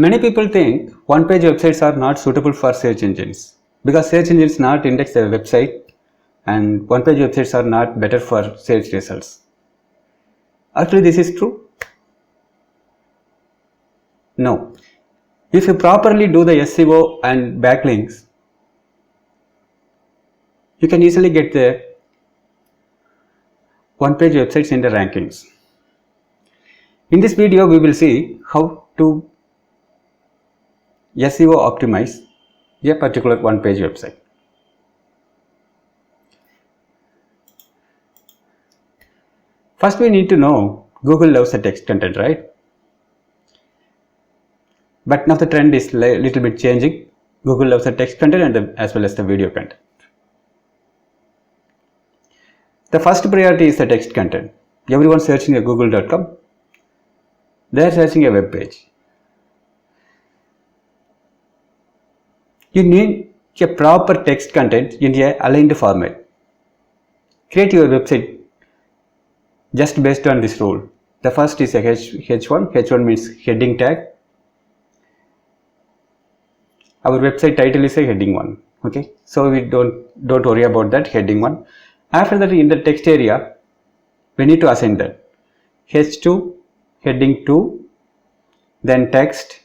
Many people think one-page websites are not suitable for search engines because search engines not index their website and one-page websites are not better for search results. Actually, this is true? No. If you properly do the SEO and backlinks, you can easily get the one-page websites in the rankings. In this video, we will see how to SEO optimize a particular one-page website. First, we need to know Google loves the text content, right? But now the trend is little bit changing. Google loves the text content and as well as the video content. The first priority is the text content. Everyone searching at google.com, they are searching a web page. You need a proper text content in a aligned format. Create your website just based on this rule. The first is a H1. H1 means heading tag. Our website title is a heading 1. Okay, so we don't worry about that heading 1. After that, in the text area, we need to assign that H2, heading 2, then text.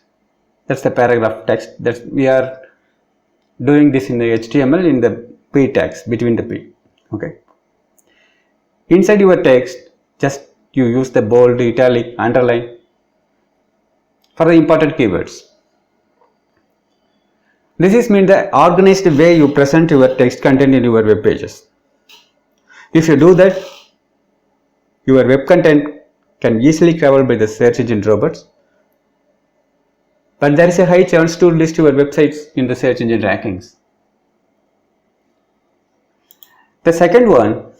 That's the paragraph text. That we are doing this in the HTML in the P tags, between the P. Okay. Inside your text, just you use the bold, italic, underline for the important keywords. This is mean the organized way you present your text content in your web pages. If you do that, your web content can easily covered by the search engine robots. But there is a high chance to list your websites in the search engine rankings. The second one,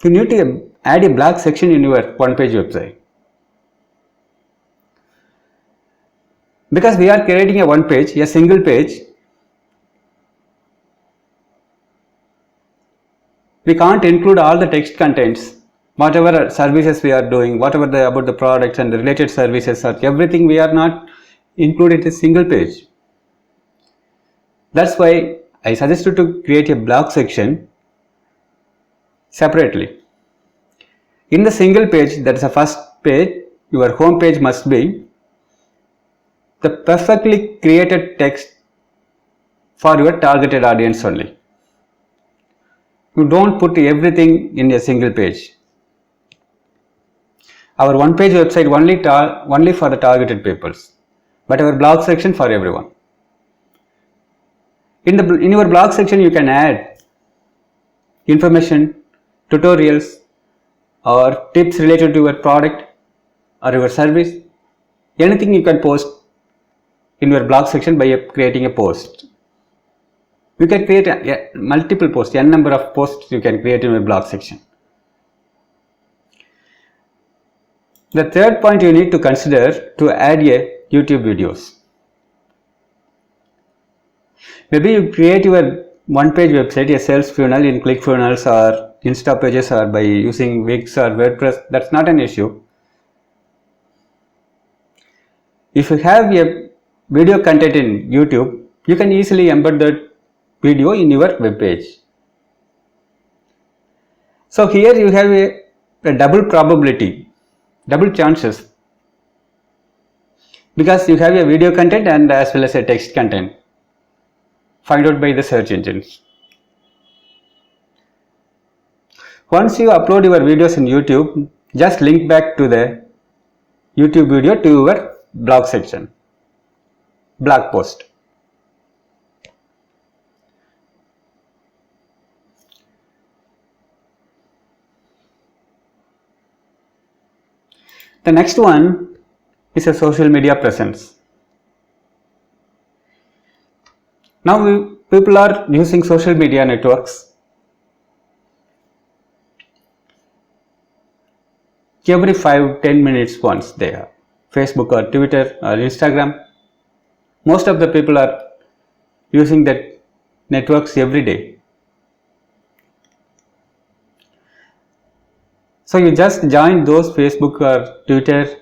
you need to add a blog section in your one-page website. Because we are creating a one page, a single page, we can't include all the text contents, whatever services we are doing, whatever about the products and the related services, or everything we are not included in a single page. That's why I suggested to create a blog section separately. In the single page, that is the first page, your home page must be the perfectly created text for your targeted audience only. You don't put everything in a single page. Our one page website only for the targeted peoples, but our blog section for everyone. In your blog section, you can add information, tutorials, or tips related to your product or your service. Anything you can post in your blog section by creating a post. You can create multiple posts, n number of posts you can create in your blog section. The third point you need to consider to add a YouTube videos. Maybe you create your one-page website, a sales funnel in ClickFunnels or Instapages or by using Wix or WordPress. That's not an issue. If you have a video content in YouTube, you can easily embed that video in your web page. So here you have a double probability, double chances, because you have a video content and as well as a text content found out by the search engines. Once you upload your videos in YouTube, just link back to the YouTube video to your blog section, blog post. The next one is a social media presence. Now people are using social media networks every 5-10 minutes once. They have Facebook or Twitter or Instagram. Most of the people are using that networks every day. So you just join those Facebook or Twitter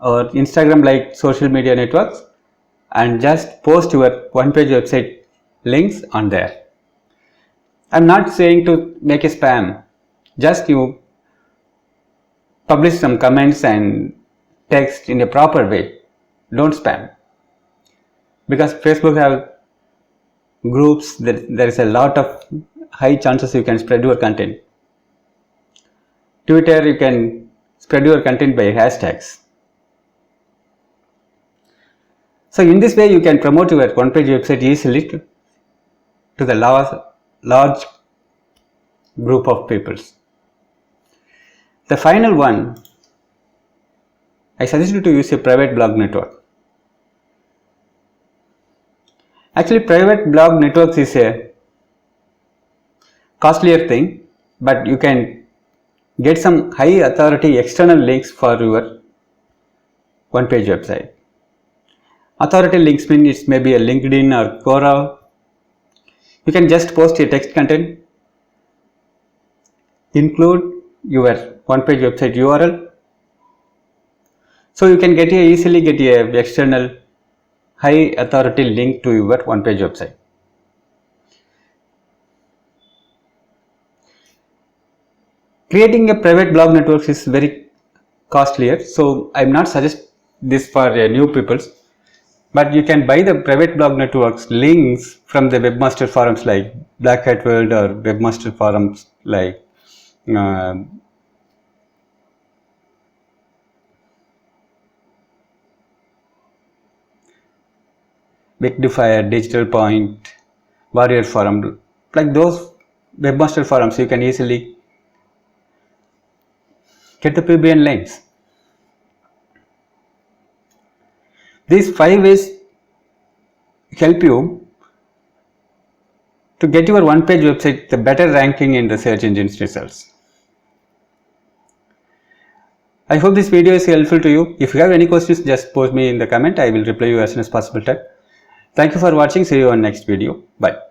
or Instagram like social media networks and just post your one-page website links on there. I'm not saying to make a spam, just you publish some comments and text in a proper way. Don't spam. Because Facebook have groups, there is a lot of high chances you can spread your content. Twitter, you can spread your content by hashtags. So in this way you can promote your one-page website easily to the large group of people. The final one, I suggest you to use a private blog network. Actually, private blog networks is a costlier thing, but you can get some high authority external links for your one-page website. Authority links mean it may be a LinkedIn or Quora. You can just post a text content, include your one-page website URL, so you can easily get a external high authority link to your one-page website. Creating a private blog network is very costlier, so I am not suggest this for new people, but you can buy the private blog networks links from the webmaster forums like Black Hat World or webmaster forums like Wikidify, Digital Point, Warrior Forum, like those webmaster forums. You can easily get the PBN links. These 5 ways help you to get your one-page website the better ranking in the search engine's results. I hope this video is helpful to you. If you have any questions, just post me in the comment. I will reply you as soon as possible. Thank you for watching. See you on next video. Bye.